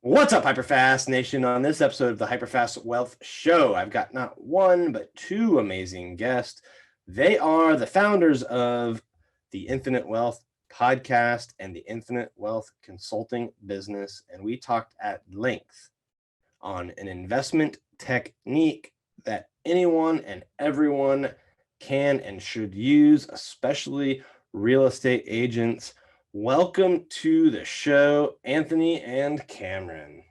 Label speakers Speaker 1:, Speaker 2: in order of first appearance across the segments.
Speaker 1: What's up, HyperFast Nation? On this episode of the HyperFast Wealth Show, I've got not one, but two amazing guests. They are the founders of the Infinite Wealth podcast and the Infinite Wealth consulting business. And we talked at length on an investment technique that anyone and everyone can and should use, especially real estate agents. Welcome to the show, Anthony and Cameron.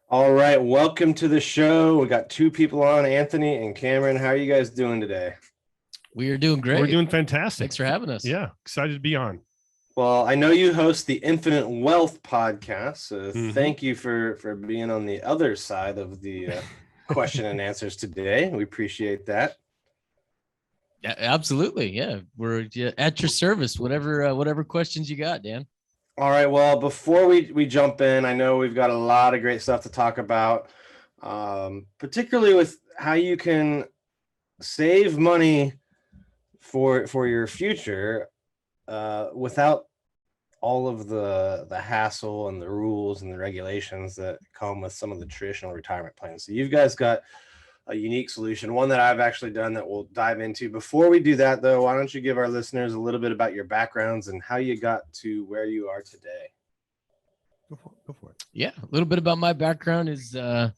Speaker 1: All right, welcome to the show. We got two people on, Anthony and Cameron. How are you guys doing today?
Speaker 2: We are doing great.
Speaker 3: We're doing fantastic.
Speaker 2: Thanks for having us.
Speaker 3: Yeah, excited to be on.
Speaker 1: Well, I know you host the Infinite Wealth podcast, so thank you for being on the other side of the question and answers today. We appreciate that.
Speaker 2: Yeah, absolutely. Yeah, we're at your service. Whatever questions you got, Dan.
Speaker 1: All right. Well, before we jump in, I know we've got a lot of great stuff to talk about, particularly with how you can save money for your future without all of the hassle and the rules and the regulations that come with some of the traditional retirement plans. So you've guys got a unique solution, one that I've actually done that we'll dive into. Before we do that, though, why don't you give our listeners a little bit about your backgrounds and how you got to where you are today?
Speaker 3: Go for it.
Speaker 2: Yeah, a little bit about my background is, I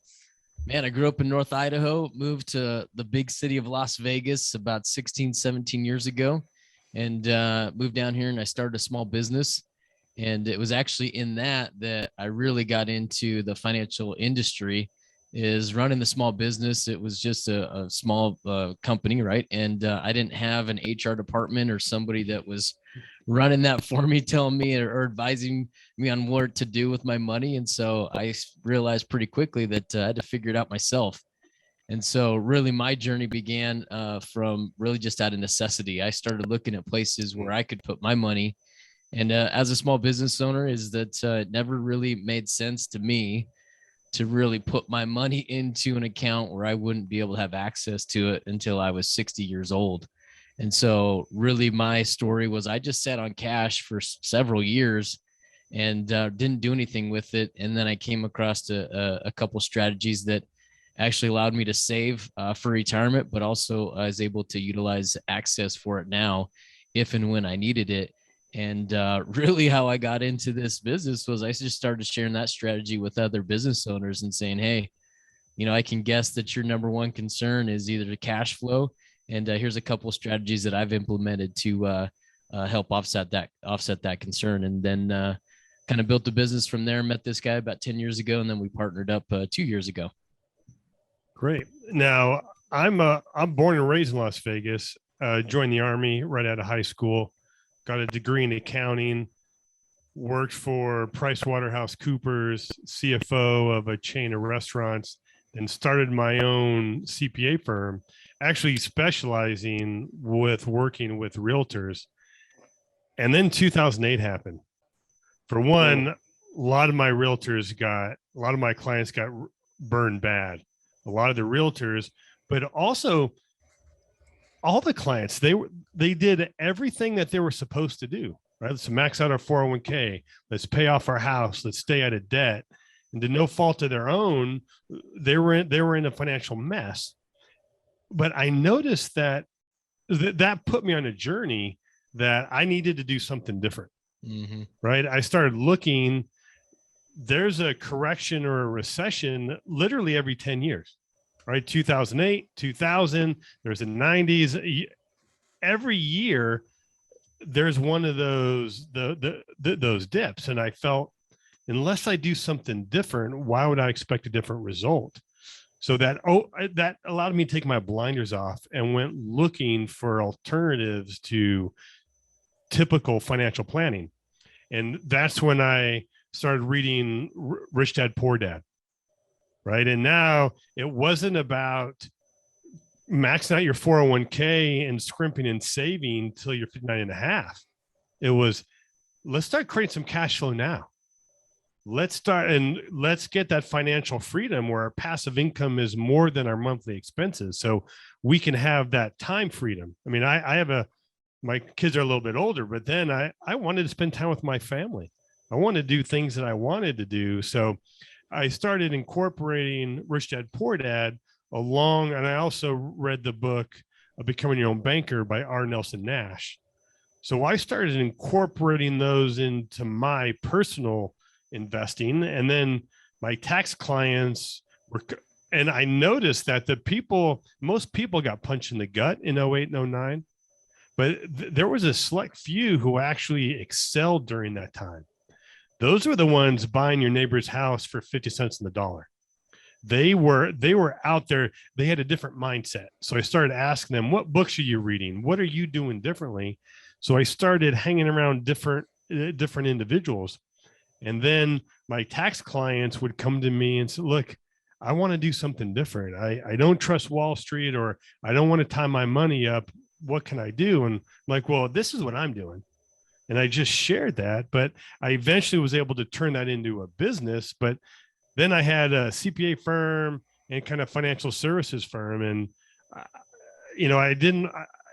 Speaker 2: grew up in North Idaho, moved to the big city of Las Vegas about 16, 17 years ago, and moved down here and I started a small business. And it was actually in that I really got into the financial industry. Is running the small business. It was just a small company, right? And I didn't have an HR department or somebody that was running that for me, telling me or advising me on what to do with my money. And so I realized pretty quickly that I had to figure it out myself. And so really my journey began from really just out of necessity. I started looking at places where I could put my money. And as a small business owner, it never really made sense to me to really put my money into an account where I wouldn't be able to have access to it until I was 60 years old. And so really my story was I just sat on cash for several years and didn't do anything with it. And then I came across a couple strategies that actually allowed me to save for retirement, but also I was able to utilize access for it now if and when I needed it. And really how I got into this business was I just started sharing that strategy with other business owners and saying, hey, I can guess that your number one concern is either the cash flow. And here's a couple of strategies that I've implemented to help offset that concern. And then kind of built the business from there. Met this guy about 10 years ago. And then we partnered up 2 years ago.
Speaker 3: Great. Now I'm born and raised in Las Vegas, joined the Army right out of high school. Got a degree in accounting, worked for PricewaterhouseCoopers, CFO of a chain of restaurants, and started my own CPA firm, actually specializing with working with realtors. And then 2008 happened. For one, a lot of my clients got burned bad. A lot of the realtors, but also all the clients, they did everything that they were supposed to do, right? Let's max out our 401k. Let's pay off our house. Let's stay out of debt. And to no fault of their own, they were in a financial mess. But I noticed that put me on a journey that I needed to do something different, right? I started looking. There's a correction or a recession literally every 10 years. Right, 2008, 2000, there's the 90s. Every year, there's one of those those dips, and I felt unless I do something different, why would I expect a different result? So that allowed me to take my blinders off and went looking for alternatives to typical financial planning. And that's when I started reading Rich Dad, Poor Dad. Right. And now it wasn't about maxing out your 401k and scrimping and saving till you're 59 and a half. It was, let's start creating some cash flow now. Let's get that financial freedom where our passive income is more than our monthly expenses. So we can have that time freedom. I mean, my kids are a little bit older, but then I wanted to spend time with my family. I wanted to do things that I wanted to do. So I started incorporating Rich Dad, Poor Dad along, and I also read the book of Becoming Your Own Banker by R. Nelson Nash. So I started incorporating those into my personal investing, and then my tax clients were, and I noticed that most people got punched in the gut in 08 and 09, but there was a select few who actually excelled during that time. Those were the ones buying your neighbor's house for 50 cents on the dollar. They were out there. They had a different mindset. So I started asking them, what books are you reading? What are you doing differently? So I started hanging around different individuals. And then my tax clients would come to me and say, look, I want to do something different. I don't trust Wall Street, or I don't want to tie my money up. What can I do? And I'm like, well, this is what I'm doing. And I just shared that, but I eventually was able to turn that into a business. But then I had a CPA firm and kind of financial services firm. And,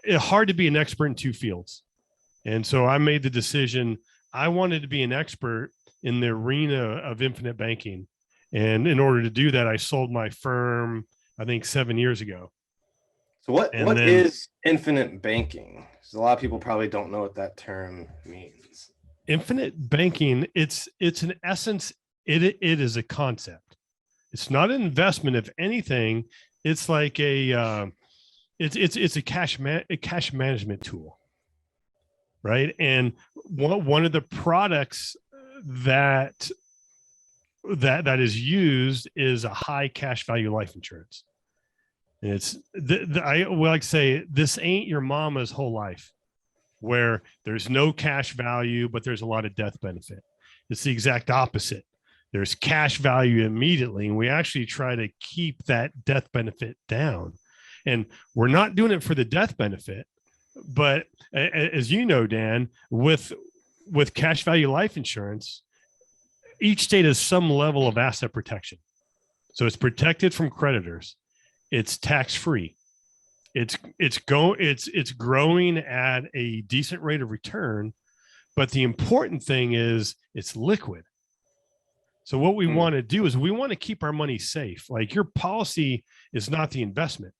Speaker 3: it's hard to be an expert in two fields. And so I made the decision. I wanted to be an expert in the arena of infinite banking. And in order to do that, I sold my firm, I think 7 years ago.
Speaker 1: So what is infinite banking? Because a lot of people probably don't know what that term means.
Speaker 3: Infinite banking, it's in essence, it is a concept. It's not an investment. If anything, it's like it's a cash management tool, right? And one of the products that is used is a high cash value life insurance. And it's I like to say, this ain't your mama's whole life, where there's no cash value, but there's a lot of death benefit. It's the exact opposite. There's cash value immediately, and we actually try to keep that death benefit down. And we're not doing it for the death benefit, but as you know, Dan, with cash value life insurance, each state has some level of asset protection. So it's protected from creditors. It's tax-free. It's growing at a decent rate of return, but the important thing is it's liquid. So what we want to do is we want to keep our money safe. Like, your policy is not the investment,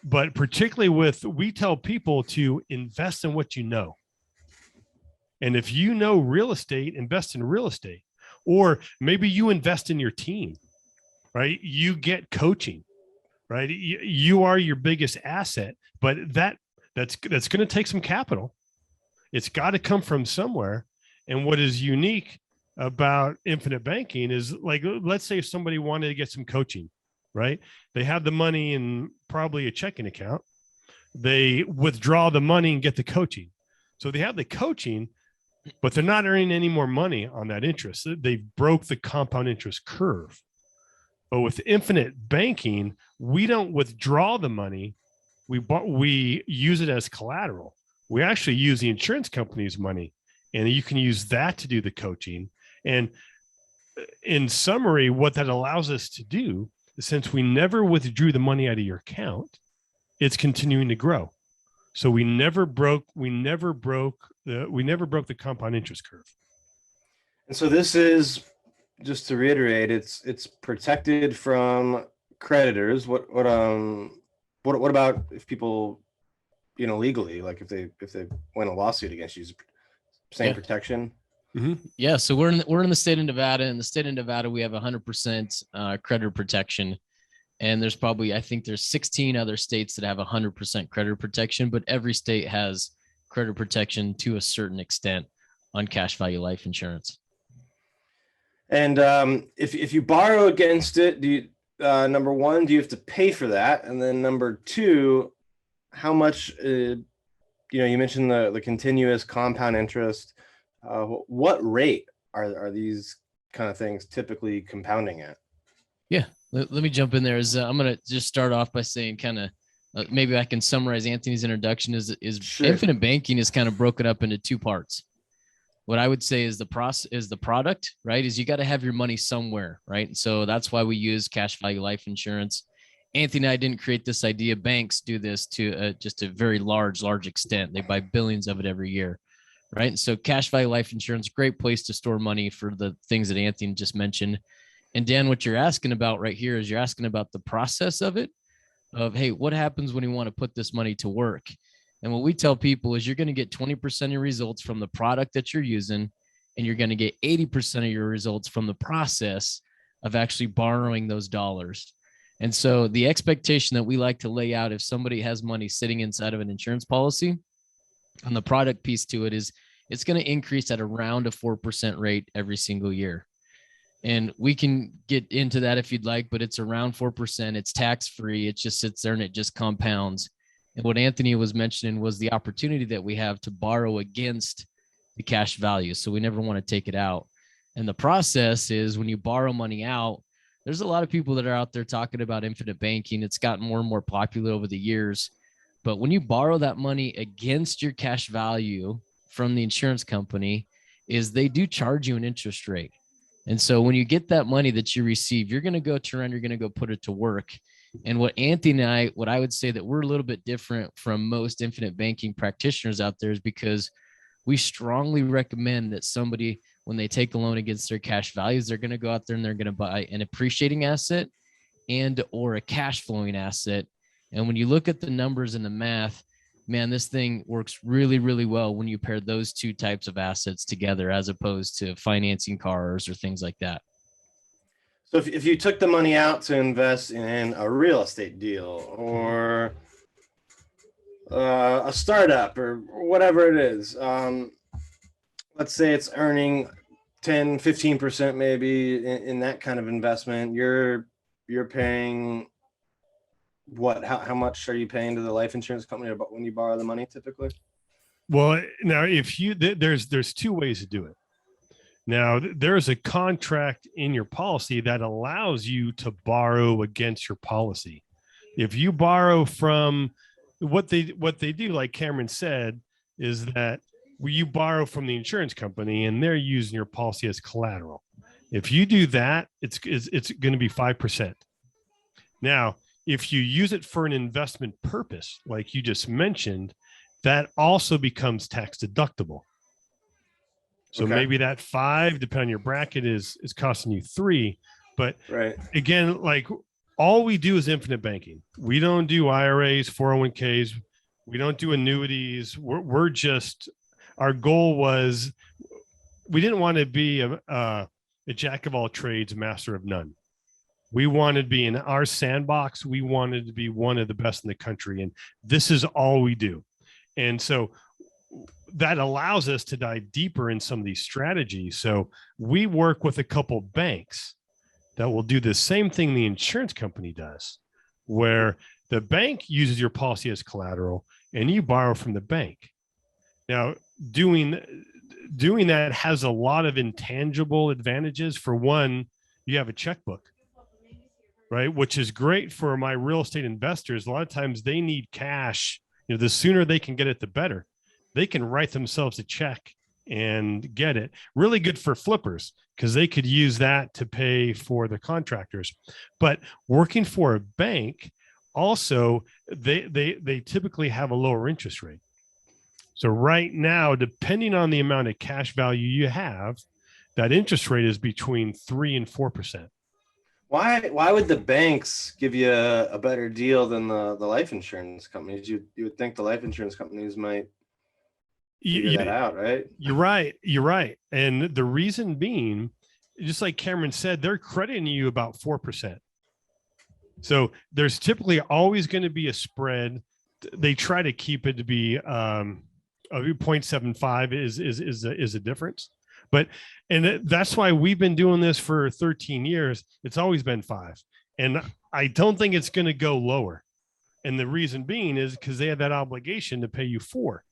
Speaker 3: but particularly we tell people to invest in what you know. And if you know real estate, invest in real estate, or maybe you invest in your team, right? You get coaching, right? You are your biggest asset, but that's going to take some capital. It's got to come from somewhere. And what is unique about infinite banking is, like, let's say if somebody wanted to get some coaching, right? They have the money in probably a checking account. They withdraw the money and get the coaching. So they have the coaching, but they're not earning any more money on that interest. They broke the compound interest curve. But with infinite banking, we don't withdraw the money. We use it as collateral. We actually use the insurance company's money, and you can use that to do the coaching. And in summary, what that allows us to do, since we never withdrew the money out of your account, it's continuing to grow. So we never broke the compound interest curve.
Speaker 1: And so this is, just to reiterate, it's protected from creditors. What about if people, legally, like if they win a lawsuit against you, same protection?
Speaker 2: Mm-hmm. Yeah. So we're in the state of Nevada. In the state of Nevada, we have 100% creditor protection. And I think there's 16 other states that have 100% creditor protection, but every state has creditor protection to a certain extent on cash value life insurance.
Speaker 1: And if you borrow against it, do you, number one, do you have to pay for that? And then number two, how much, you mentioned the continuous compound interest. what rate are these kind of things typically compounding at?
Speaker 2: Yeah, let me jump in there. I'm going to just start off by saying kind of maybe I can summarize Anthony's introduction is
Speaker 1: Sure.
Speaker 2: infinite banking is kind of broken up into two parts. What I would say is the product, right? Is you got to have your money somewhere, right? And so that's why we use cash value life insurance. Anthony and I didn't create this idea. Banks do this to just a very large extent. They buy billions of it every year, right? And so cash value life insurance, great place to store money for the things that Anthony just mentioned. And Dan, what you're asking about right here is you're asking about the process of it, of, hey, what happens when you want to put this money to work? And what we tell people is you're going to get 20% of your results from the product that you're using, and you're going to get 80% of your results from the process of actually borrowing those dollars. And so the expectation that we like to lay out if somebody has money sitting inside of an insurance policy on the product piece to it is it's going to increase at around a 4% rate every single year. And we can get into that if you'd like, but it's around 4%. It's tax free. It just sits there and it just compounds. And what Anthony was mentioning was the opportunity that we have to borrow against the cash value. So we never want to take it out. And the process is when you borrow money out, there's a lot of people that are out there talking about infinite banking. It's gotten more and more popular over the years. But when you borrow that money against your cash value from the insurance company, is they do charge you an interest rate. And so when you get that money that you receive, you're going to go turn, you're going to go put it to work. And what Anthony and what I would say that we're a little bit different from most infinite banking practitioners out there is because we strongly recommend that somebody, when they take a loan against their cash values, they're going to go out there and they're going to buy an appreciating asset and or a cash flowing asset. And when you look at the numbers and the math, man, this thing works really, really well when you pair those two types of assets together, as opposed to financing cars or things like that.
Speaker 1: So if you took the money out to invest in a real estate deal or a startup or whatever it is, let's say it's earning 10, 15% maybe in that kind of investment, you're paying what? How much are you paying to the life insurance company about when you borrow the money typically?
Speaker 3: Well, now if you there's two ways to do it. Now there's a contract in your policy that allows you to borrow against your policy. If you borrow from what they do, like Cameron said, is that you borrow from the insurance company and they're using your policy as collateral. If you do that, it's going to be 5%. Now, if you use it for an investment purpose, like you just mentioned, that also becomes tax deductible. So maybe that 5, depending on your bracket, is costing you 3. But
Speaker 1: right.
Speaker 3: Again, like all we do is infinite banking. We don't do IRAs, 401ks. We don't do annuities. We're just, our goal was, we didn't want to be a jack of all trades, master of none. We wanted to be in our sandbox. We wanted to be one of the best in the country. And this is all we do. And so that allows us to dive deeper in some of these strategies. So we work with a couple banks that will do the same thing the insurance company does, where the bank uses your policy as collateral and you borrow from the bank. Now, doing that has a lot of intangible advantages. For one, you have a checkbook, right? Which is great for my real estate investors. A lot of times they need cash. You know, the sooner they can get it, the better. They can write themselves a check and get it. Really good for flippers because they could use that to pay for the contractors. But working for a bank, also, they typically have a lower interest rate. So right now, depending on the amount of cash value you have, that interest rate is between 3 and 4%.
Speaker 1: Why would the banks give you a better deal than the life insurance companies? You would think the life insurance companies might figure that out, right?
Speaker 3: You're right. And the reason being, just like Cameron said, they're crediting you about 4%. So there's typically always going to be a spread. They try to keep it to be 0.75 is a difference. And that's why we've been doing this for 13 years. It's always been 5. And I don't think it's going to go lower. And the reason being is because they have that obligation to pay you 4.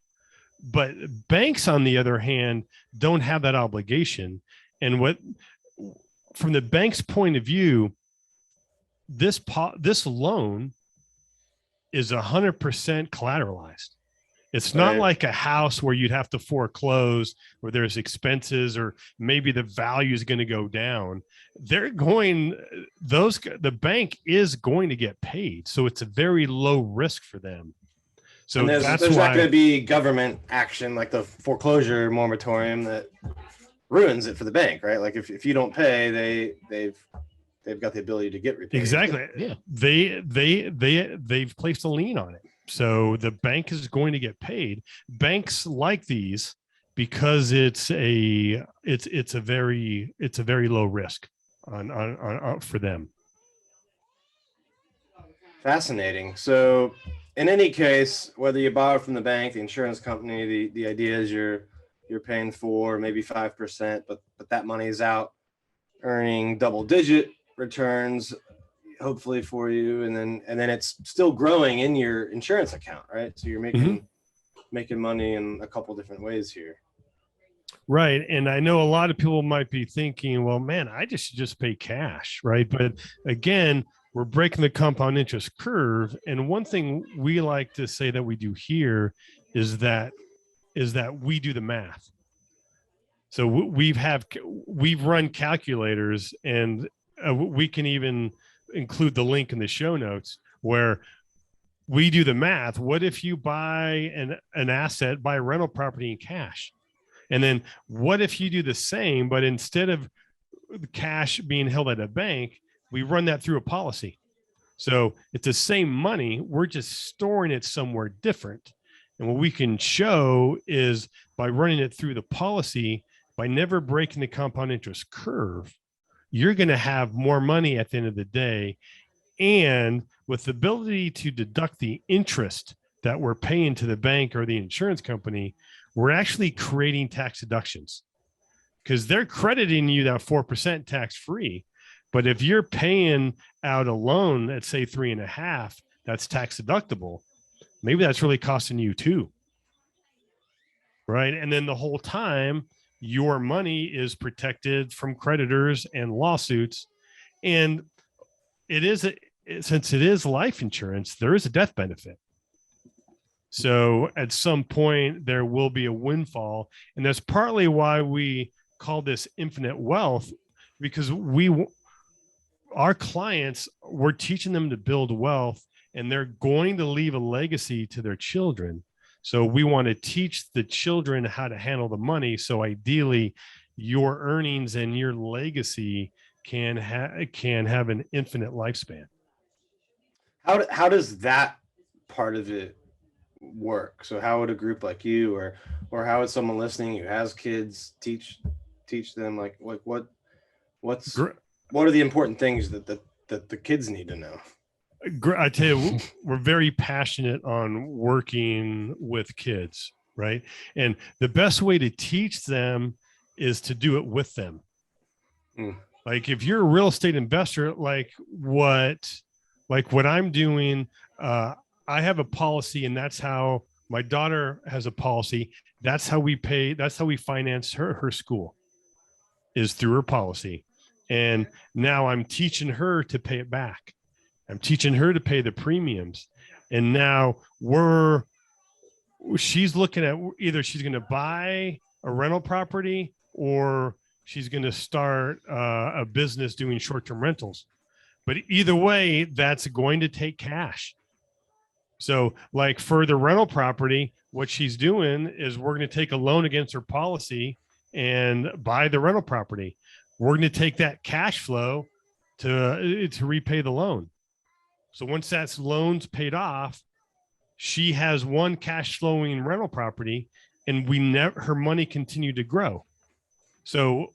Speaker 3: But banks, on the other hand, don't have that obligation. And from the bank's point of view, this loan is 100% collateralized. It's not like a house where you'd have to foreclose, where there's expenses, or maybe the value is going to go down. The bank is going to get paid. So it's a very low risk for them. So
Speaker 1: there's
Speaker 3: that's
Speaker 1: not going to be government action like the foreclosure moratorium that ruins it for the bank, right? Like if you don't pay, they've got the ability to get repaid.
Speaker 3: Exactly. Yeah. They've placed a lien on it. So the bank is going to get paid. Banks like these because it's a very low risk on for them.
Speaker 1: Fascinating. So in any case, whether you borrow from the bank, the insurance company, the idea is you're paying for maybe 5%, but that money is out earning double-digit returns, hopefully for you, and then it's still growing in your insurance account, right? So you're making money in a couple different ways here.
Speaker 3: Right. And I know a lot of people might be thinking, well, man, I should just pay cash, right? But again, we're breaking the compound interest curve. And one thing we like to say that we do here is that we do the math. So we've run calculators, and we can even include the link in the show notes where we do the math. What if you buy an asset, buy a rental property in cash? And then what if you do the same, but instead of cash being held at a bank, we run that through a policy. So it's the same money. We're just storing it somewhere different. And what we can show is by running it through the policy, by never breaking the compound interest curve, you're going to have more money at the end of the day. And with the ability to deduct the interest that we're paying to the bank or the insurance company, we're actually creating tax deductions because they're crediting you that 4% tax free. But if you're paying out a loan at say 3.5, that's tax deductible. Maybe that's really costing you 2. Right. And then the whole time your money is protected from creditors and lawsuits. And since it is life insurance, there is a death benefit. So at some point there will be a windfall. And that's partly why we call this infinite wealth, because our clients, we're teaching them to build wealth, and they're going to leave a legacy to their children. So we want to teach the children how to handle the money. So ideally your earnings and your legacy can have an infinite lifespan.
Speaker 1: How does that part of it work? So how would a group like you or how would someone listening who has kids teach them like what are the important things that the kids need to know?
Speaker 3: I tell you, we're very passionate on working with kids, right? And the best way to teach them is to do it with them. Like if you're a real estate investor, like what I'm doing, I have a policy, and that's how my daughter has a policy. That's how we pay. That's how we finance her school, is through her policy. And now I'm teaching her to pay it back. I'm teaching her to pay the premiums. And now she's looking at either she's going to buy a rental property or she's going to start a business doing short-term rentals. But either way, that's going to take cash. So like for the rental property, what she's doing is we're going to take a loan against her policy and buy the rental property. We're going to take that cash flow to repay the loan. So once that loan's paid off, she has one cash flowing rental property, and her money continued to grow. So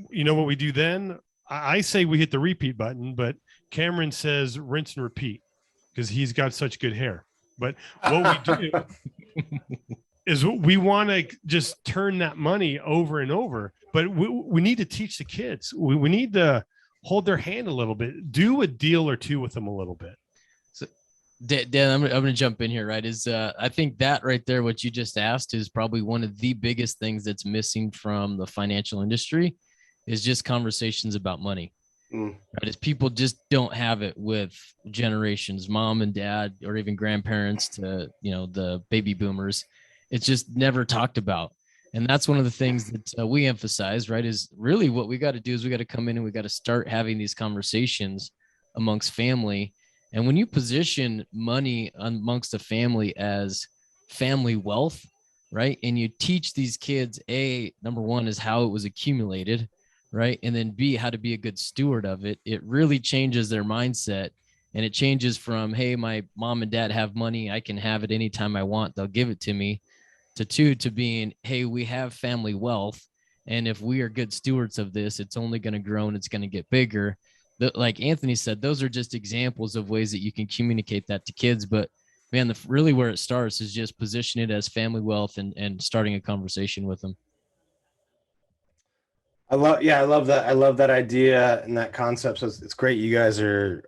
Speaker 3: you know what we do then? I say we hit the repeat button, but Cameron says rinse and repeat because he's got such good hair. But what we do is we want to just turn that money over and over, but we need to teach the kids. We need to hold their hand a little bit, do a deal or two with them a little bit.
Speaker 2: Dan, I'm gonna jump in here, right? I think that right there, what you just asked, is probably one of the biggest things that's missing from the financial industry, is just conversations about money.
Speaker 1: Mm.
Speaker 2: Right? Is people just don't have it with generations, mom and dad, or even grandparents to the baby boomers. It's just never talked about, and that's one of the things that we emphasize. Right? Is really what we got to do is we got to come in and we got to start having these conversations amongst family. And when you position money amongst a family as family wealth, right? And you teach these kids, number one is how it was accumulated, right? And then B, how to be a good steward of it. It really changes their mindset. And it changes from, hey, my mom and dad have money, I can have it anytime I want, they'll give it to me, to two, to being, hey, we have family wealth. And if we are good stewards of this, it's only going to grow and it's going to get bigger. Like Anthony said, those are just examples of ways that you can communicate that to kids. But man, really where it starts is just position it as family wealth and starting a conversation with them.
Speaker 1: I love that. I love that idea and that concept. So it's great you guys are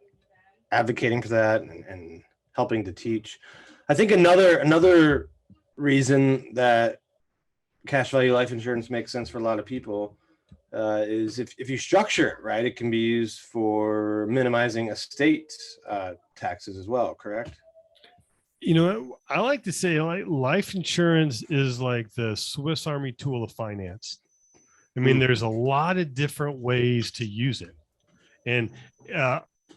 Speaker 1: advocating for that and helping to teach. I think another reason that cash value life insurance makes sense for a lot of people is if you structure it right, it can be used for minimizing estate taxes as well, correct?
Speaker 3: I like to say life insurance is like the Swiss Army tool of finance. I mean, there's a lot of different ways to use it. And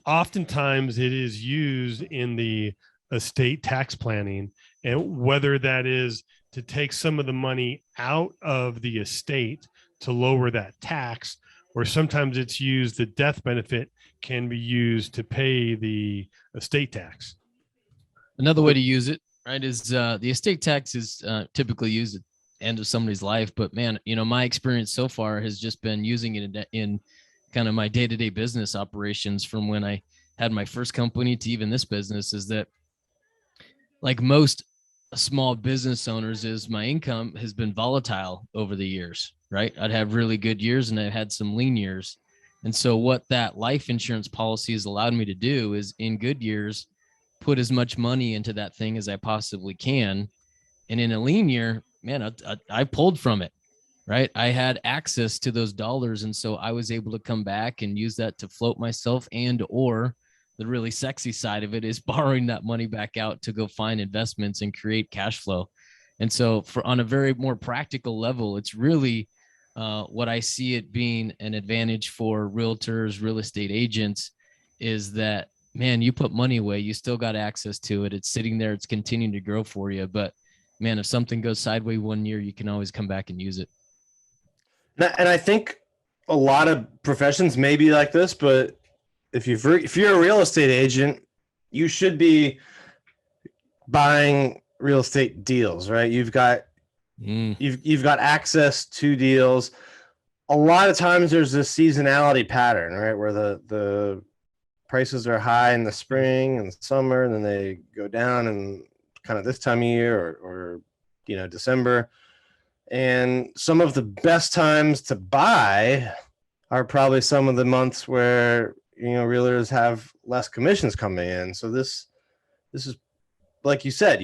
Speaker 3: oftentimes it is used in the estate tax planning, and whether that is to take some of the money out of the estate to lower that tax, or sometimes it's used, the death benefit can be used to pay the estate tax.
Speaker 2: Another way to use it, right, is the estate tax is typically used at the end of somebody's life. But man, my experience so far has just been using it in kind of my day-to-day business operations, from when I had my first company to even this business, is that, like most small business owners, is my income has been volatile over the years, right? I'd have really good years and I've had some lean years. And so what that life insurance policy has allowed me to do is, in good years, put as much money into that thing as I possibly can. And in a lean year, man, I pulled from it, right? I had access to those dollars. And so I was able to come back and use that to float myself, and or the really sexy side of it is borrowing that money back out to go find investments and create cash flow. And so on a very more practical level, it's really what I see it being an advantage for realtors, real estate agents, is that, man, you put money away, you still got access to it. It's sitting there, it's continuing to grow for you. But man, if something goes sideways one year, you can always come back and use it.
Speaker 1: And I think a lot of professions may be like this, but if you're a real estate agent, you should be buying real estate deals, right? You've got access to deals. A lot of times there's this seasonality pattern, right, where the prices are high in the spring and summer, and then they go down and kind of this time of year or December. And some of the best times to buy are probably some of the months where realtors have less commissions coming in. So this is, like you said,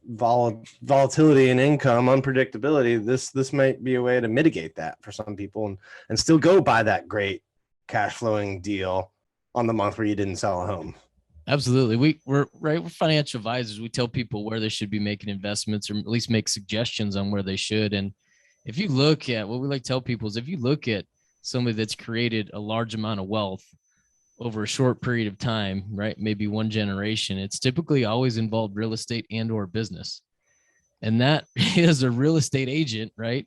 Speaker 1: volatility in income, unpredictability. This might be a way to mitigate that for some people and still go buy that great cash flowing deal on the month where you didn't sell a home.
Speaker 2: Absolutely. We're financial advisors. We tell people where they should be making investments, or at least make suggestions on where they should. And if you look at what we like to tell people is, if you look at somebody that's created a large amount of wealth over a short period of time, right, maybe one generation, it's typically always involved real estate and or business. And that is a real estate agent, right?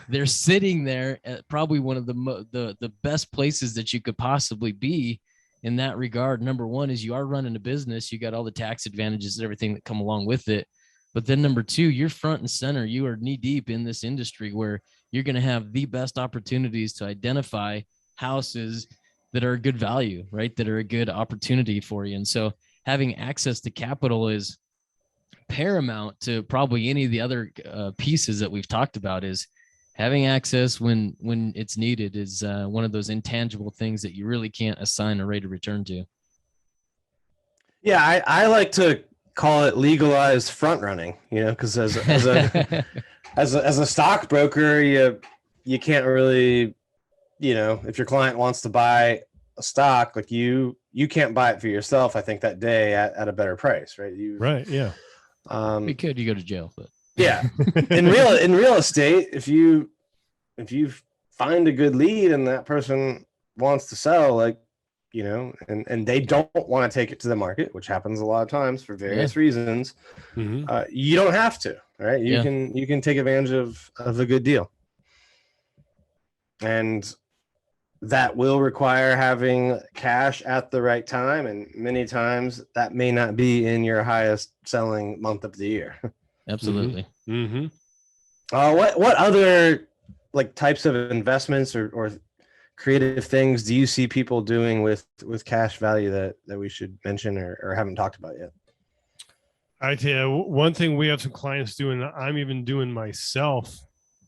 Speaker 2: They're sitting there at probably one of the best places that you could possibly be in that regard. Number one is, you are running a business, you got all the tax advantages and everything that come along with it. But then number two, you're front and center. You are knee deep in this industry where you're going to have the best opportunities to identify houses that are a good value, right? That are a good opportunity for you. And so having access to capital is paramount to probably any of the other pieces that we've talked about. Is having access when it's needed is one of those intangible things that you really can't assign a rate of return to.
Speaker 1: Yeah, I like to call it legalized front running, because as a as a stockbroker, you can't really, if your client wants to buy a stock, like you can't buy it for yourself, I think that day at a better price, right?
Speaker 3: Right. Yeah.
Speaker 2: You could, you go to jail, but
Speaker 1: Yeah. In real estate, if you find a good lead and that person wants to sell, like, and they don't want to take it to the market, which happens a lot of times for various reasons, you don't have to, right? You can take advantage of a good deal. And that will require having cash at the right time. And many times that may not be in your highest selling month of the year.
Speaker 2: Absolutely.
Speaker 1: What other like types of investments or creative things do you see people doing with cash value that we should mention or haven't talked about yet?
Speaker 3: I tell you, one thing we have some clients doing, I'm even doing myself,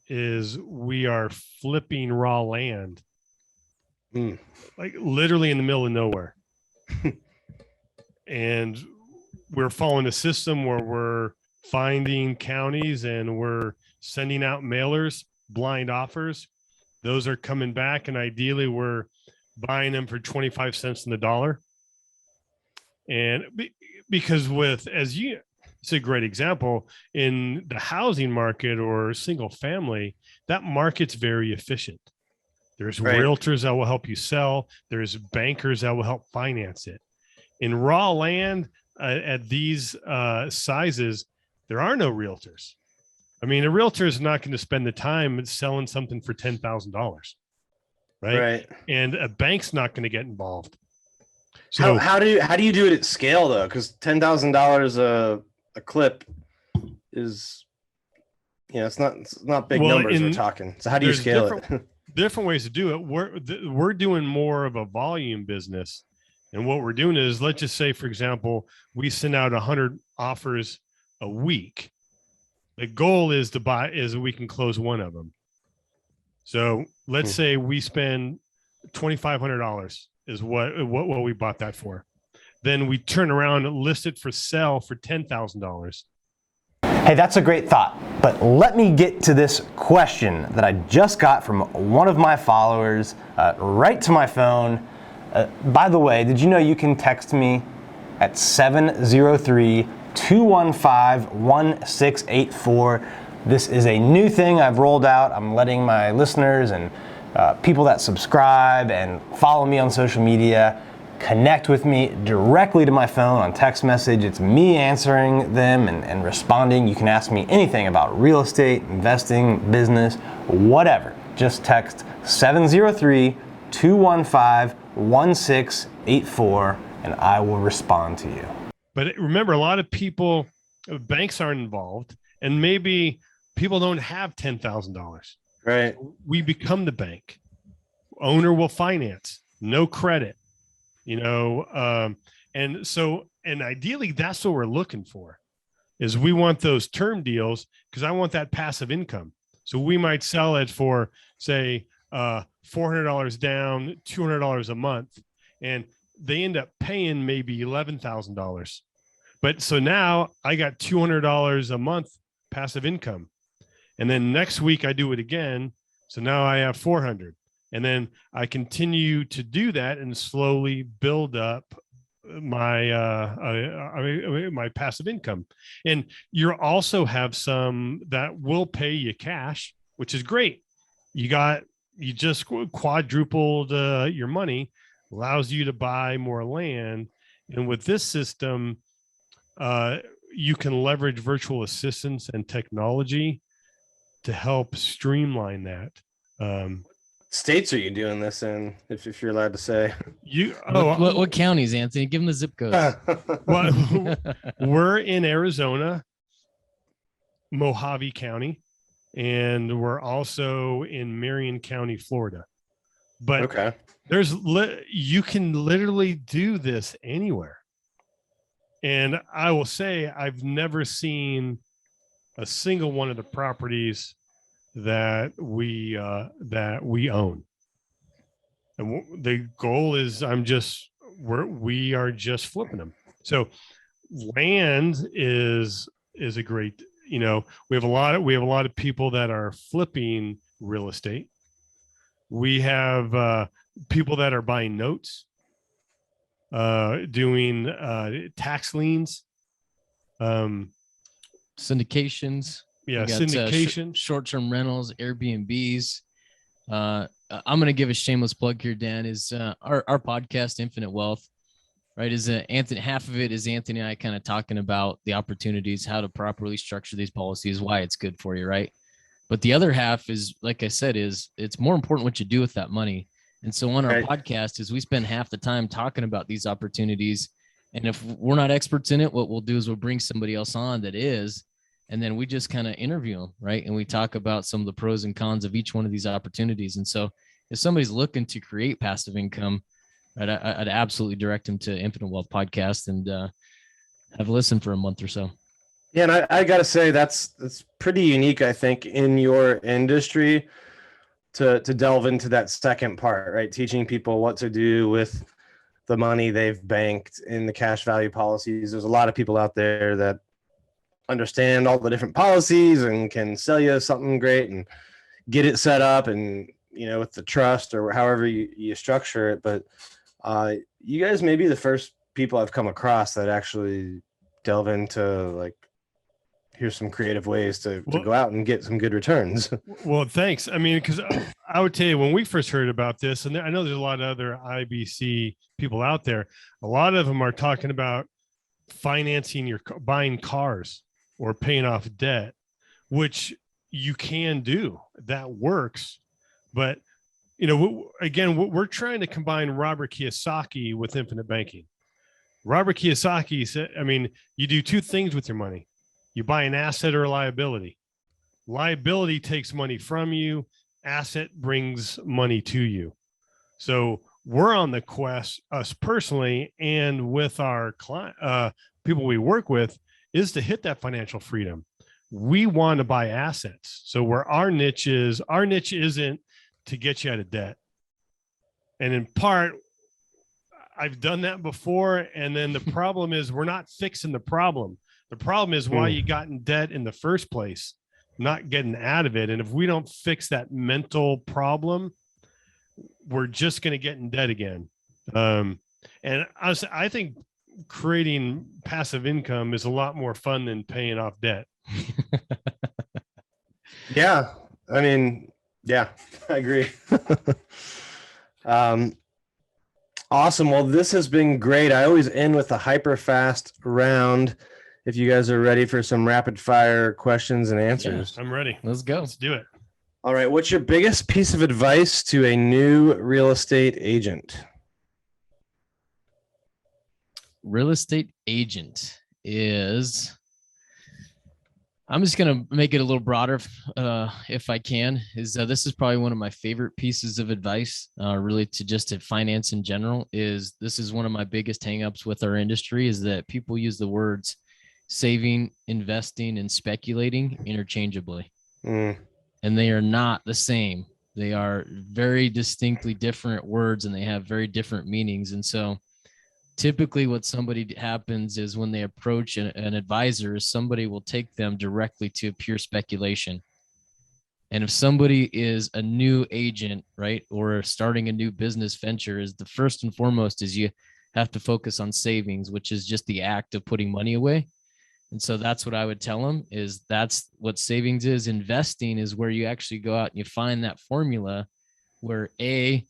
Speaker 3: is we are flipping raw land, like literally in the middle of nowhere. And we're following a system where we're finding counties and we're sending out mailers, blind offers. Those are coming back, and ideally we're buying them for 25 cents in the dollar. And because it's a great example in the housing market or single family, that market's very efficient. There's realtors that will help you sell. There's bankers that will help finance it. In raw land at these sizes, there are no realtors. I mean, a realtor is not going to spend the time selling something for $10,000, right? And a bank's not going to get involved. So
Speaker 1: how do you do it at scale though? Because $10,000 a clip is, it's not big numbers we're talking. So how do you scale it?
Speaker 3: Different ways to do it. We're doing more of a volume business, and what we're doing is, let's just say, for example, we send out 100 offers a week. The goal is we can close one of them. So let's say we spend $2,500 is what we bought that for. Then we turn around and list it for sale for $10,000.
Speaker 4: Hey, that's a great thought, but let me get to this question that I just got from one of my followers right to my phone. By the way, did you know you can text me at 703-215-1684? This is a new thing I've rolled out. I'm letting my listeners and people that subscribe and follow me on social media connect with me directly to my phone on text message. It's me answering them and responding. You can ask me anything about real estate, investing, business, whatever. Just text 703-215-1684 and I will respond to you.
Speaker 3: But remember, a lot of people, banks aren't involved, and maybe people don't have $10,000.
Speaker 1: Right.
Speaker 3: We become the bank. Owner will finance, no credit. And ideally that's what we're looking for, is we want those term deals, because I want that passive income. So we might sell it for, say, $400 down, $200 a month, and they end up paying maybe $11,000. But so now I got $200 a month passive income. And then next week I do it again. So now I have 400. And then I continue to do that and slowly build up my my passive income. And you also have some that will pay you cash, which is great. You just quadrupled your money, allows you to buy more land. And with this system, you can leverage virtual assistants and technology to help streamline that.
Speaker 1: States are you doing this in, if you're allowed to say?
Speaker 2: What counties, Anthony? Give them the zip codes.
Speaker 3: Well, we're in Arizona, Mojave County, and we're also in Marion County, Florida. But you can literally do this anywhere. And I will say, I've never seen a single one of the properties that we own. And the goal is we are just flipping them. So land is a great, we have a lot of people that are flipping real estate. We have people that are buying notes, doing tax liens,
Speaker 2: syndications.
Speaker 3: Yeah,
Speaker 2: We got,
Speaker 3: syndication.
Speaker 2: short-term rentals, Airbnbs. I'm going to give a shameless plug here, Dan, is our podcast, Infinite Wealth, right? Is Anthony, half of it is Anthony and I kind of talking about the opportunities, how to properly structure these policies, why it's good for you, right? But the other half is, like I said, is it's more important what you do with that money. And so on our podcast is we spend half the time talking about these opportunities. And if we're not experts in it, what we'll do is we'll bring somebody else on that is, and then we just kind of interview them, right? And we talk about some of the pros and cons of each one of these opportunities. And so if somebody's looking to create passive income, right, I'd absolutely direct them to Infinite Wealth Podcast and have a listen for a month or so.
Speaker 1: Yeah, and I got to say that's pretty unique, I think, in your industry to delve into that second part, right? Teaching people what to do with the money they've banked in the cash value policies. There's a lot of people out there that understand all the different policies and can sell you something great and get it set up and, with the trust or however you structure it. But you guys may be the first people I've come across that actually delve into, like, here's some creative ways to go out and get some good returns.
Speaker 3: Well, thanks. I mean, because I would tell you, when we first heard about this, and I know there's a lot of other IBC people out there, a lot of them are talking about financing buying cars or paying off debt, which you can do. That works. But, again, we're trying to combine Robert Kiyosaki with infinite banking. Robert Kiyosaki said, you do two things with your money. You buy an asset or a liability. Liability takes money from you. Asset brings money to you. So we're on the quest, us personally, and with our client, people we work with, is to hit that financial freedom. We want to buy assets. So where our niche isn't to get you out of debt. And in part, I've done that before. And then the problem is we're not fixing the problem. The problem is why you got in debt in the first place, not getting out of it. And if we don't fix that mental problem, we're just going to get in debt again. And I think creating passive income is a lot more fun than paying off debt.
Speaker 1: Yeah. Yeah, I agree. Awesome. Well, this has been great. I always end with a HyperFast round. If you guys are ready for some rapid fire questions and answers.
Speaker 3: Yeah, I'm ready.
Speaker 2: Let's go.
Speaker 3: Let's do it.
Speaker 1: All right. What's your biggest piece of advice to a new real estate agent?
Speaker 2: Real estate agent is, I'm just going to make it a little broader if I can, is this is probably one of my favorite pieces of advice really to finance in general. This is one of my biggest hangups with our industry, is that people use the words saving, investing, and speculating interchangeably. And they are not the same. They are very distinctly different words and they have very different meanings. And so typically what somebody happens is when they approach an advisor, is somebody will take them directly to pure speculation. And if somebody is a new agent, right, or starting a new business venture, is the first and foremost is you have to focus on savings, which is just the act of putting money away. And so that's what I would tell them, is that's what savings is. Investing is where you actually go out and you find that formula where A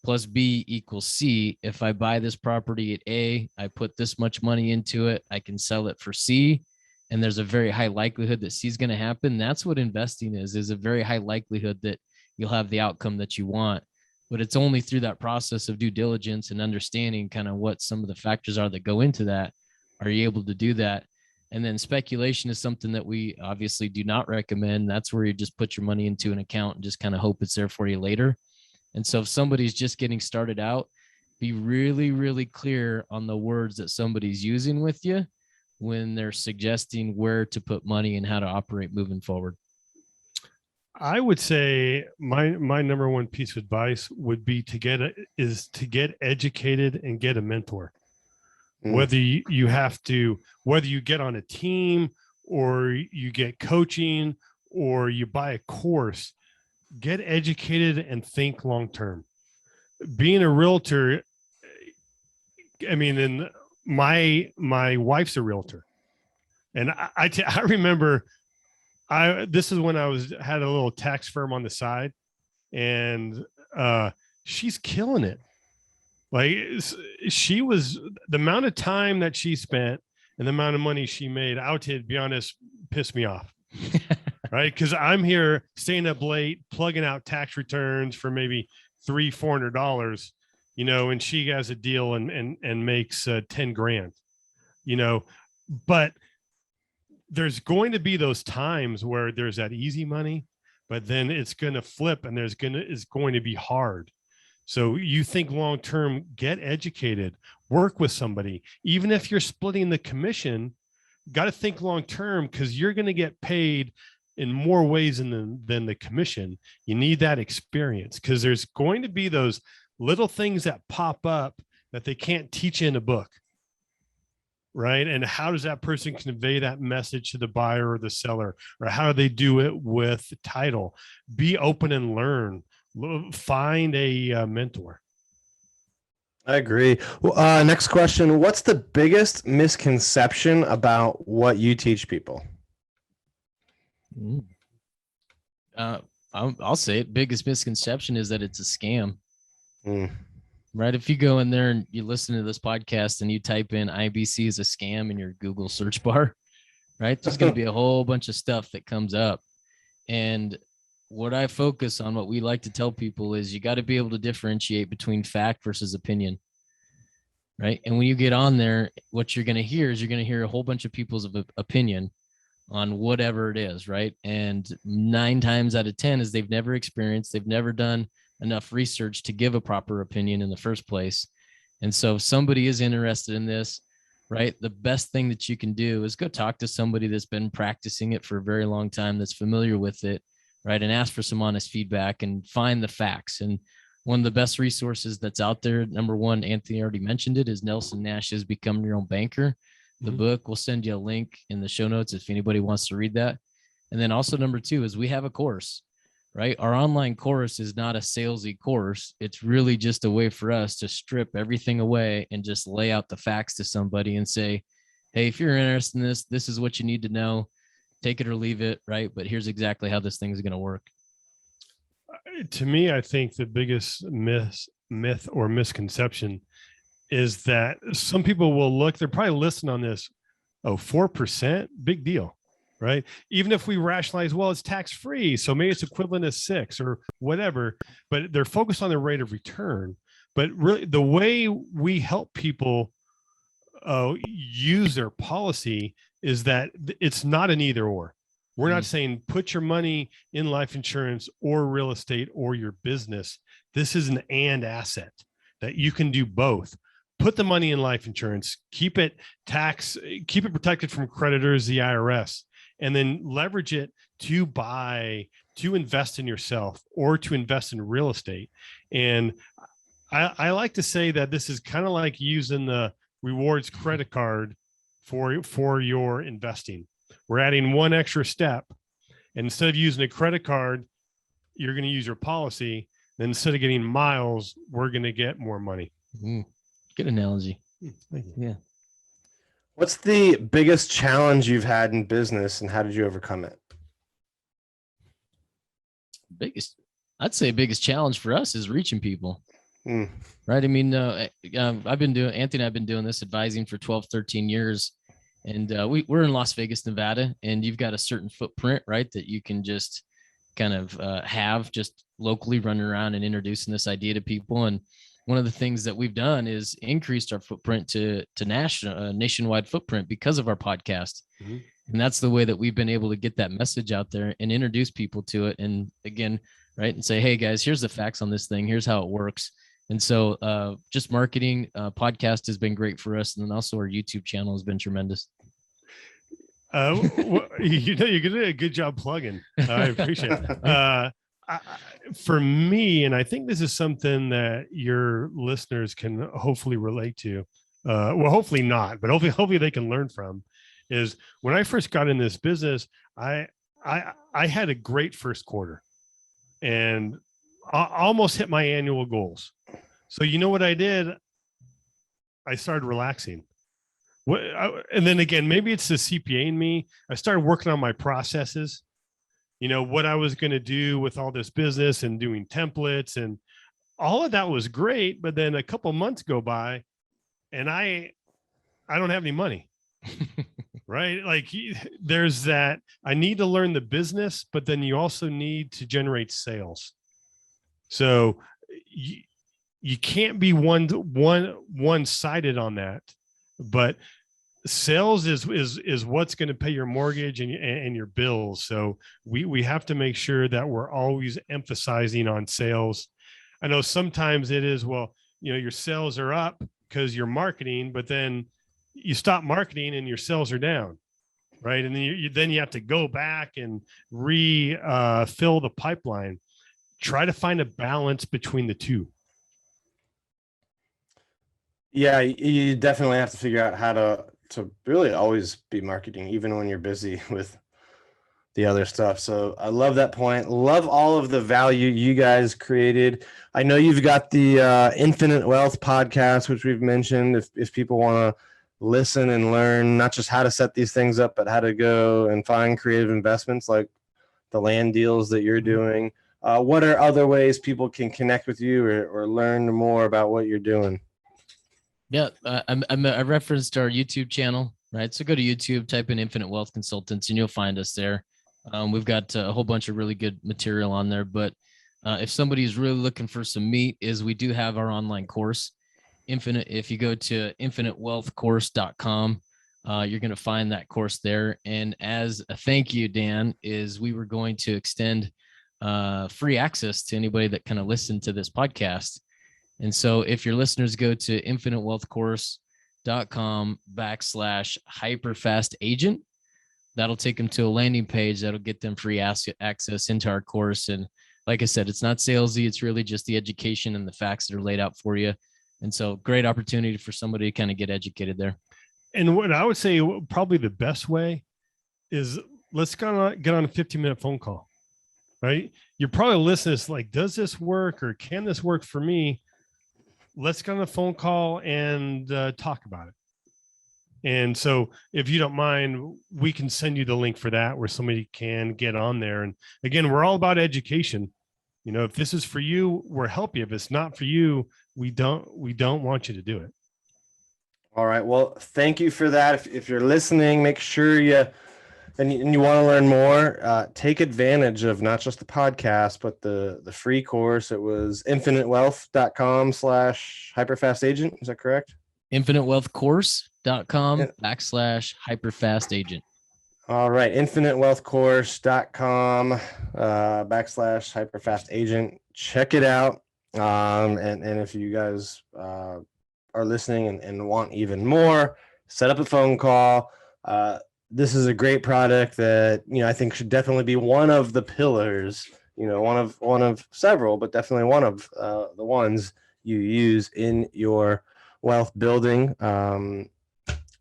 Speaker 2: plus B equals C. If I buy this property at A, I put this much money into it, I can sell it for C. And there's a very high likelihood that C is going to happen. That's what investing is a very high likelihood that you'll have the outcome that you want. But it's only through that process of due diligence and understanding kind of what some of the factors are that go into that, are you able to do that. And then speculation is something that we obviously do not recommend. That's where you just put your money into an account and just kind of hope it's there for you later. And so if somebody's just getting started out, be really, really clear on the words that somebody's using with you when they're suggesting where to put money and how to operate moving forward.
Speaker 3: I would say my number one piece of advice would be to get educated and get a mentor. whether you have to, whether you get on a team or you get coaching or you buy a course, get educated and think long-term. Being a realtor, I mean, and my wife's a realtor, and I remember this is when I had a little tax firm on the side, and she's killing it. Like she was, the amount of time that she spent and the amount of money she made, I would, to be honest, pissed me off. Right. Cause I'm here staying up late, plugging out tax returns for maybe $300-$400, and she has a deal and makes 10 grand, but there's going to be those times where there's that easy money, but then it's going to flip and it's going to be hard. So you think long-term, get educated, work with somebody. Even if you're splitting the commission, got to think long-term, because you're going to get paid in more ways than the commission. You need that experience, because there's going to be those little things that pop up that they can't teach in a book. Right. And how does that person convey that message to the buyer or the seller, or how do they do it with title? Be open and learn. Find a mentor.
Speaker 1: I agree. Well, next question. What's the biggest misconception about what you teach people?
Speaker 2: I'll say it. Biggest misconception is that it's a scam. Right. If you go in there and you listen to this podcast and you type in IBC is a scam in your Google search bar, right, there's going to be a whole bunch of stuff that comes up. And what I focus on, what we like to tell people, is you got to be able to differentiate between fact versus opinion. Right. And when you get on there, what you're going to hear is you're going to hear a whole bunch of people's opinion on whatever it is. Right. And 9 times out of 10 is they've never experienced, they've never done enough research to give a proper opinion in the first place. And so if somebody is interested in this, right, the best thing that you can do is go talk to somebody that's been practicing it for a very long time, that's familiar with it, right, and ask for some honest feedback and find the facts. And one of the best resources that's out there, number one, Anthony already mentioned it, is Nelson Nash's Become Your Own Banker. The book, we'll send you a link in the show notes if anybody wants to read that. And then also number 2 is we have a course. Right. Our online course is not a salesy course. It's really just a way for us to strip everything away and just lay out the facts to somebody and say, hey, if you're interested in this, this is what you need to know. Take it or leave it. Right. But here's exactly how this thing is going to work.
Speaker 3: To me, I think the biggest myth or misconception is that some people will look, they're probably listening on this. Oh, 4%, big deal. Right. Even if we rationalize, well, it's tax free, so maybe it's equivalent to 6 or whatever, but they're focused on the rate of return. But really, the way we help people use their policy is that it's not an either or. We're not saying put your money in life insurance or real estate or your business. This is an and asset that you can do both. Put the money in life insurance, keep it protected from creditors, the IRS. And then leverage it to invest in yourself or to invest in real estate. And I like to say that this is kind of like using the rewards credit card for your investing. We're adding one extra step. And instead of using a credit card, you're going to use your policy. Then instead of getting miles, we're going to get more money.
Speaker 2: Good analogy.
Speaker 3: Thank you.
Speaker 2: Yeah.
Speaker 1: What's the biggest challenge you've had in business, and how did you overcome it?
Speaker 2: I'd say biggest challenge for us is reaching people.
Speaker 1: Right.
Speaker 2: I mean, Anthony and I've been doing this advising for 12, 13 years. And we're in Las Vegas, Nevada, and you've got a certain footprint, right, that you can just kind of have just locally running around and introducing this idea to people. And one of the things that we've done is increased our footprint to nationwide footprint because of our podcast. And that's the way that we've been able to get that message out there and introduce people to it. And again, right, and say, hey guys, here's the facts on this thing. Here's how it works. And so just marketing, podcast has been great for us. And then also our YouTube channel has been tremendous.
Speaker 3: You did a good job plugging. I appreciate it. For me, and I think this is something that your listeners can hopefully relate to, well, hopefully not, but hopefully they can learn from, is when I first got in this business, I had a great first quarter and I almost hit my annual goals. So you know what I did? I started relaxing. And then again, maybe it's the CPA in me. I started working on my processes, what I was going to do with all this business and doing templates, and all of that was great. But then a couple months go by and I don't have any money, right? Like there's that, I need to learn the business, but then you also need to generate sales. So you can't be one-sided on that, but sales is what's going to pay your mortgage and your bills. So we have to make sure that we're always emphasizing on sales. I know sometimes it is, well, your sales are up because you're marketing, but then you stop marketing and your sales are down, right? And then you have to go back and fill the pipeline. Try to find a balance between the two.
Speaker 1: Yeah, you definitely have to figure out how to really always be marketing, even when you're busy with the other stuff. So I love that point. Love all of the value you guys created. I know you've got the Infinite Wealth podcast, which we've mentioned. If people want to listen and learn not just how to set these things up, but how to go and find creative investments like the land deals that you're doing. What are other ways people can connect with you or learn more about what you're doing?
Speaker 2: Yeah, I referenced our YouTube channel, right? So go to YouTube, type in Infinite Wealth Consultants, and you'll find us there. We've got a whole bunch of really good material on there. But if somebody's really looking for some meat, we do have our online course, Infinite. If you go to infinitewealthcourse.com, you're going to find that course there. And as a thank you, Dan, we were going to extend free access to anybody that kind of listened to this podcast. And so if your listeners go to infinitewealthcourse.com/HyperFast agent, that'll take them to a landing page that'll get them free access into our course. And like I said, it's not salesy. It's really just the education and the facts that are laid out for you. And so great opportunity for somebody to kind of get educated there.
Speaker 3: And what I would say probably the best way is let's get on a 15-minute phone call, right? You're probably listening to this like, does this work or can this work for me? Let's get on a phone call and talk about it. And so if you don't mind, we can send you the link for that where somebody can get on there. And again, we're all about education. If this is for you, we'll help you. If it's not for you, we don't want you to do it.
Speaker 1: All right. Well, thank you for that. If you're listening, make sure you want to learn more, take advantage of not just the podcast, but the free course. It was infinitewealth.com/hyperfast agent. Is that correct?
Speaker 2: infinitewealthcourse.com/hyperfast agent.
Speaker 1: All right. infinitewealthcourse.com /hyperfast agent. Check it out. And if you guys are listening and want even more, set up a phone call. This is a great product that, I think should definitely be one of the pillars, one of several, but definitely one of the ones you use in your wealth building.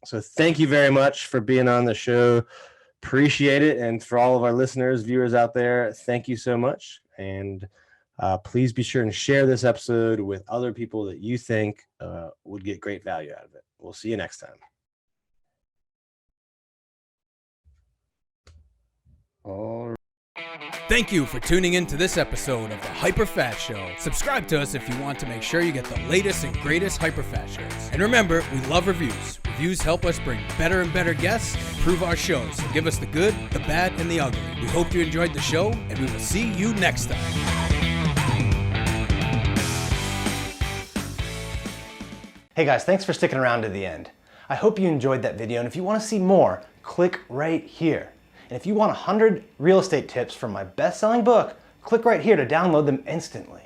Speaker 1: So thank you very much for being on the show. Appreciate it. And for all of our listeners, viewers out there, thank you so much. And please be sure and share this episode with other people that you think would get great value out of it. We'll see you next time. All right.
Speaker 5: Thank you for tuning in to this episode of the HyperFast Show. Subscribe to us if you want to make sure you get the latest and greatest HyperFast shows. And remember, we love reviews. Reviews help us bring better and better guests and improve our shows. So give us the good, the bad, and the ugly. We hope you enjoyed the show, and we will see you next time.
Speaker 4: Hey guys, thanks for sticking around to the end. I hope you enjoyed that video, and if you want to see more, click right here. And if you want 100 real estate tips from my best-selling book, click right here to download them instantly.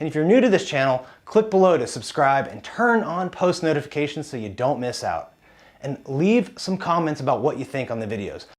Speaker 4: And if you're new to this channel, click below to subscribe and turn on post notifications so you don't miss out. And leave some comments about what you think on the videos.